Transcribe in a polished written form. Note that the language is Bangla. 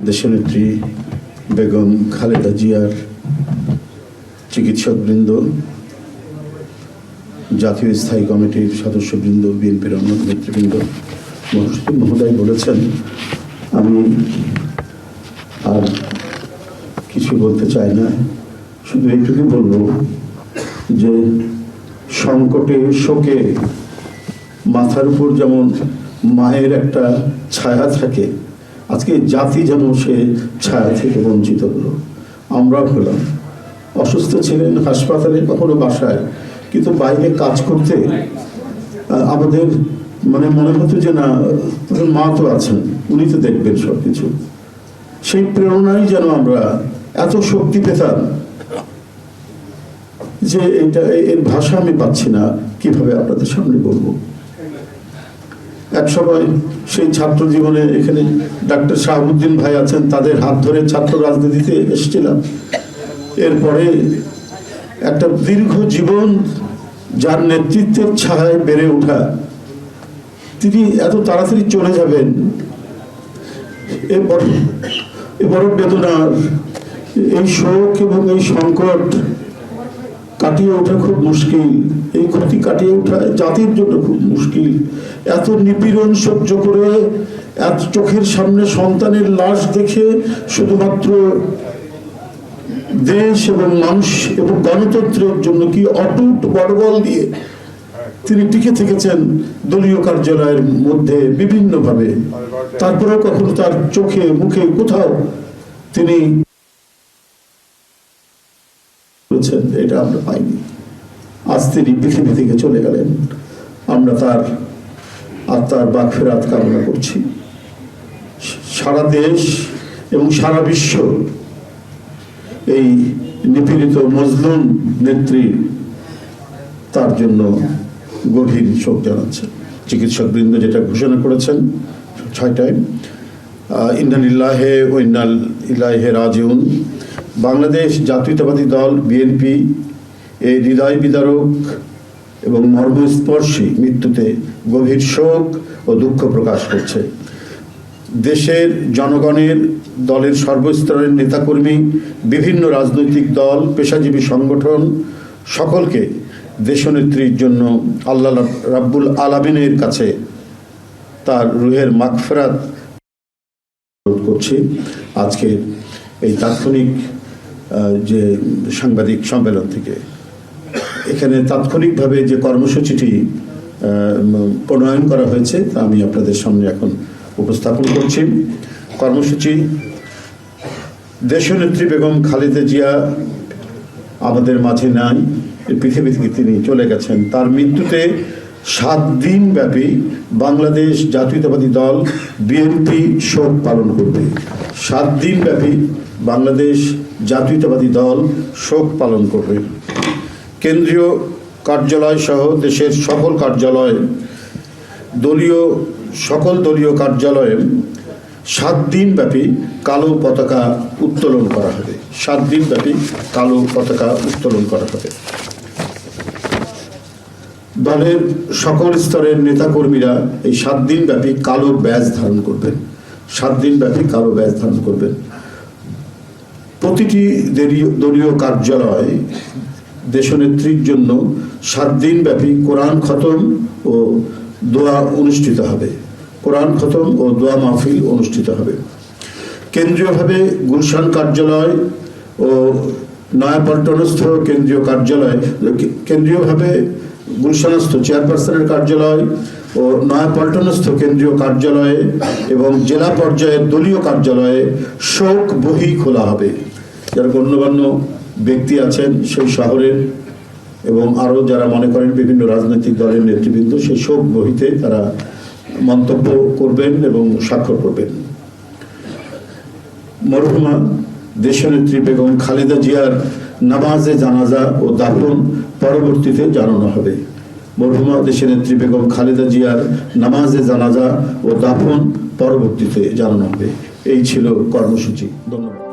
দেশনেত্রী বেগম খালেদা জিয়ার চিকিৎসকবৃন্দ, জাতীয় স্থায়ী কমিটির সদস্যবৃন্দ, বিএনপির অন্য নেতৃবৃন্দ মহোদয় বলেছেন, আমি আর কিছু বলতে চাই না, শুধু এইটুকু বলবো যে সংকটে শোকে মাথার উপর যেমন মায়ের একটা ছায়া থাকে, আজকে জাতি যেন সে ছায়া থেকে বঞ্চিত হলো। আমরা হলাম, অসুস্থ ছিলেন হাসপাতালে, কখনো বাসায়, কিন্তু বাইরে কাজ করতে আমাদের মনে হতো যে না, মা তো আছেন, উনি তো দেখবেন সবকিছু। সেই প্রেরণাই যেন আমরা এত শক্তি পেতাম যে এর ভাষা আমি পাচ্ছি না কিভাবে আপনাদের সামনে বলবো। এক সময় সেই ছাত্র জীবনে এখানে ডাক্তার শাহাবুদ্দিন ভাই আছেন, তাদের হাত ধরে ছাত্র রাজনীতিতে এসেছিলাম। এরপরে একটা দীর্ঘ জীবন যার নেতৃত্বের ছায়ায় বেড়ে ওঠা, তিনি এত তাড়াতাড়ি চলে যাবেন, এ বড় বেদনার। এই শোক এবং এই সংকট কাটিয়ে ওঠা খুব মুশকিল, এই ক্ষতি কাটিয়ে ওঠা জাতির জন্য খুব মুশকিল। এত নিপীড়ন সহ্য করে, এত চোখের সামনে সন্তানের লাশ দেখে শুধুমাত্র দেশ এবং মানুষ এবং গণতন্ত্রের জন্য কি অটুট বড়বল দিয়ে তিনি টিকে থেকেছেন দলীয় কার্যালয়ের মধ্যে বিভিন্নভাবে। তারপরেও কখনো তার চোখে মুখে কোথাও তিনি এটা আমরা পাইনি। আজ তিনি পৃথিবী থেকে চলে গেলেন, আমরা তার আত্মার মাগফিরাত কামনা করছি। সারা দেশ এবং সারা বিশ্ব এই নিপীড়িত মজলুম নেত্রী তার জন্য গভীর শোক জানাচ্ছে। চিকিৎসকবৃন্দ যেটা ঘোষণা করেছেন 6টায়, ইন্না লিল্লাহি ওয়া ইন্না ইলাইহি রাজিউন। বাংলাদেশ জাতীয়তাবাদী দল বিএনপি এই হৃদয় বিদারক এবং মর্মস্পর্শী মৃত্যুতে গভীর শোক ও দুঃখ প্রকাশ করছে। দেশের জনগণের, দলের সর্বস্তরের নেতাকর্মী, বিভিন্ন রাজনৈতিক দল, পেশাজীবী সংগঠন সকলকে দেশনেত্রীর জন্য আল্লাহ রাব্বুল আলামিনের কাছে তার রুহের মাগফিরাত করছি। আজকে এই তাৎক্ষণিক যে সাংবাদিক সম্মেলন থেকে এখানে তাৎক্ষণিকভাবে যে কর্মসূচিটি প্রণয়ন করা হয়েছে তা আমি আপনাদের সামনে এখন উপস্থাপন করছি। কর্মসূচি: দেশনেত্রী বেগম খালেদা জিয়া আমাদের মাঝে নাই, পৃথিবী থেকে তিনি চলে গেছেন। তার মৃত্যুতে 7 দিন ব্যাপী বাংলাদেশ জাতীয়তাবাদী দল বিএনপি শোক পালন করবে। 7 দিন ব্যাপী বাংলাদেশ জাতীয়তাবাদী দল শোক পালন করবে। কেন্দ্রীয় কার্যালয় সহ দেশের সকল কার্যালয়, সকল দলীয় কার্যালয়ে 7 দিন ব্যাপী কালো পতাকা উত্তোলন করা হবে। 7 দিন ব্যাপী কালো পতাকা উত্তোলন করা হবে। দলের সকল স্তরের নেতাকর্মীরা এই 7 দিন ব্যাপী কালো ব্যাজ ধারণ করবেন। 7 দিন ব্যাপী কালো ব্যাজ ধারণ করবেন। প্রতিটি দলীয় কার্যালয় দেশনেত্রীর জন্য 7 দিন ব্যাপী কোরআন খতম ও দোয়া অনুষ্ঠিত হবে। কোরআন খতম ও দোয়া মাহফিল অনুষ্ঠিত হবে। কেন্দ্রীয়ভাবে গুলশান কার্যালয় ও নয়াপল্টনস্থ কেন্দ্রীয় কার্যালয়, কেন্দ্রীয়ভাবে গুলশানস্থ চেয়ারপারসনের কার্যালয় ও নয়াপল্টনস্থ কেন্দ্রীয় কার্যালয়ে এবং জেলা পর্যায়ের দলীয় কার্যালয়ে শোক বহি খোলা হবে। যারা গণ্যমান্য ব্যক্তি আছেন সেই শহরের এবং আরও যারা মনে করেন বিভিন্ন রাজনৈতিক দলের নেতৃবৃন্দ, সেই শোক বহিতে তারা মন্তব্য করবেন এবং স্বাক্ষর করবেন। মরহুমা দেশনেত্রী বেগম খালেদা জিয়ার নামাজে জানাজা ও দাফন পরবর্তীতে জানানো হবে। মরহুমা দেশনেত্রী বেগম খালেদা জিয়ার নামাজে জানাজা ও দাফন পরবর্তীতে জানানো হবে। এই ছিল কর্মসূচি। ধন্যবাদ।